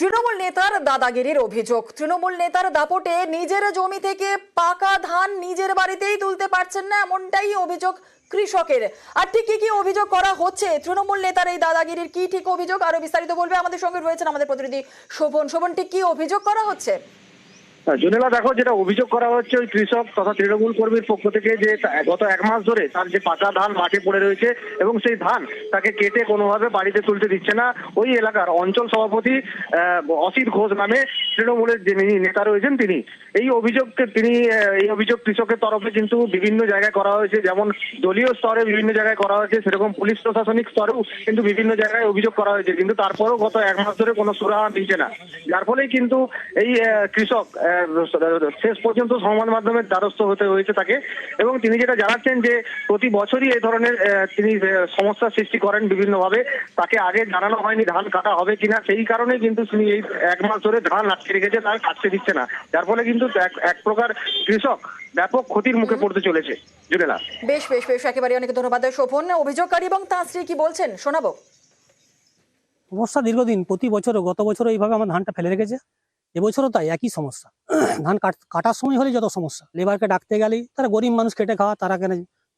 তৃণমূল নেতার দাদাগিরির অভিযোগ, তৃণমূল নেতার দাপটে নিজের জমি থেকে পাকা ধান নিজের বাড়িতেই তুলতে পারছেন না, এমনটাই অভিযোগ কৃষকের। আর ঠিক কি কি অভিযোগ করা হচ্ছে তৃণমূল নেতার এই দাদাগিরির, কি ঠিক অভিযোগ, আরো বিস্তারিত বলবে আমাদের সঙ্গে রয়েছেন আমাদের প্রতিনিধি শোভন। শোভন, ঠিক কি অভিযোগ করা হচ্ছে? জুনেলা, দেখো, যেটা অভিযোগ করা হচ্ছে ওই কৃষক তথা তৃণমূল কর্মীর পক্ষ থেকে যে গত 1 মাস ধরে তার যে পাকা ধান মাঠে পড়ে রয়েছে এবং সেই ধান তাকে কেটে কোনোভাবে বাড়িতে তুলতে দিচ্ছে না। ওই এলাকার অঞ্চল সভাপতি অসিত ঘোষ নামে তৃণমূলের যিনি নেতা রয়েছেন তিনি এই অভিযোগ কৃষকের তরফে কিন্তু বিভিন্ন জায়গায় করা হয়েছে, যেমন দলীয় স্তরে বিভিন্ন জায়গায় করা হয়েছে, সেরকম পুলিশ প্রশাসনিক স্তরেও কিন্তু বিভিন্ন জায়গায় অভিযোগ করা হয়েছে। কিন্তু তারপরেও গত 1 মাস ধরে কোনো সুরাহা মিলছে না, যার ফলেই কিন্তু এই কৃষক শেষ পর্যন্ত সংবাদ মাধ্যমের দ্বারস্থ হতে হয়েছে তাকে। এবং তিনি যেটা জানাচ্ছেন যে প্রতি বছরই এই ধরনের তিনি সমস্যার সৃষ্টি করেন বিভিন্নভাবে। তাকে আগে জানানো হয়নি ধান কাটা হবে কিনা, সেই কারণে কিন্তু তিনি এই 1 মাস ধরে ধান আটকে রেখেছে, তার কাটতে দিচ্ছে না, যার ফলে কিন্তু এক প্রকার কৃষক ব্যাপক ক্ষতির মুখে পড়তে চলেছে। জুনেলা, বেশ বেশ বেশ, একেবারে অনেক ধন্যবাদ শোভন। অভিযোগকারী এবং তার স্ত্রী কি বলছেন শোনাবো। সমস্যা দীর্ঘদিন, প্রতি বছর, গত বছর এইভাবে আমার ধানটা ফেলে রেখেছে, এবছরও তাই একই সমস্যা। ধান কাটার সময় হলে যত সমস্যা, লেবারকে ডাকতে গেলেই তারা গরিব মানুষ খেটে খাওয়া, তারা কেন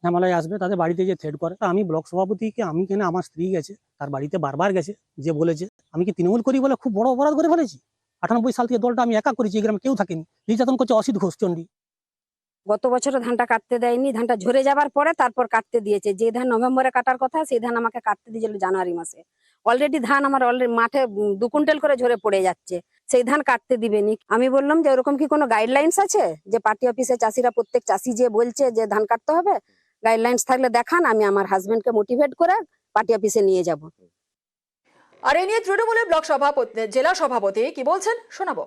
ঝামেলায় আসবে, তাদের বাড়িতে যে থ্রেড করে। আমি ব্লক সভাপতিকে, আমি কেন, আমার স্ত্রী গেছে তার বাড়িতে বারবার গেছে, যে বলেছে আমি কি তৃণমূল করি বলে খুব বড় অপরাধ করে ফেলেছি। 98 সাল থেকে দলটা আমি একা করেছি, এই গ্রামে কেউ থাকেনি। নির্যাতন করছে অসিত ঘোষ চণ্ডী। গত বছর ধানটা কাটতে দেয়নি, ধানটা ঝরে যাবার পরে তারপর কাটতে দিয়েছে। যে ধান নভেম্বরে কাটার কথা সেই ধান আমাকে কাটতে দিয়েছিল জানুয়ারি মাসে। অলরেডি ধান আমার মাঠে 2 কুইন্টাল করে ঝরে পড়ে যাচ্ছে, সেই ধান কাটতে দিবেনি। আমি বললাম যে ওরকম কি কোনো গাইডলাইন্স আছে, যে পার্টি অফিসে চাষিরা, প্রত্যেক চাষি যে বলছে যে ধান কাটতে হবে, গাইডলাইন্স থাকলে দেখান, আমি আমার হাজবেন্ডকে মোটিভেট করে পার্টি অফিসে নিয়ে যাব। আর এই নিয়ে তৃণমূলের ব্লক সভাপতি, জেলা সভাপতি কি বলছেন শোনাবো।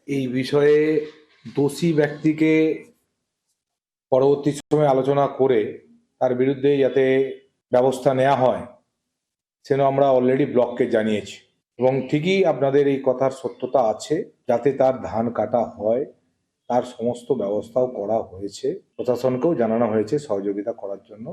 এই বিষয়ে দোষী ব্যক্তিকে পরবর্তী সময়ে আলোচনা করে তার বিরুদ্ধে যাতে ব্যবস্থা নেওয়া হয় সেজন্য আমরা অলরেডি ব্লককে জানিয়েছি। এবং ঠিকই আপনাদের এই কথার সত্যতা আছে, যাতে তার ধান কাটা হয় তার সমস্ত ব্যবস্থাও করা হয়েছে, প্রশাসনকেও জানানো হয়েছে সহযোগিতা করার জন্য।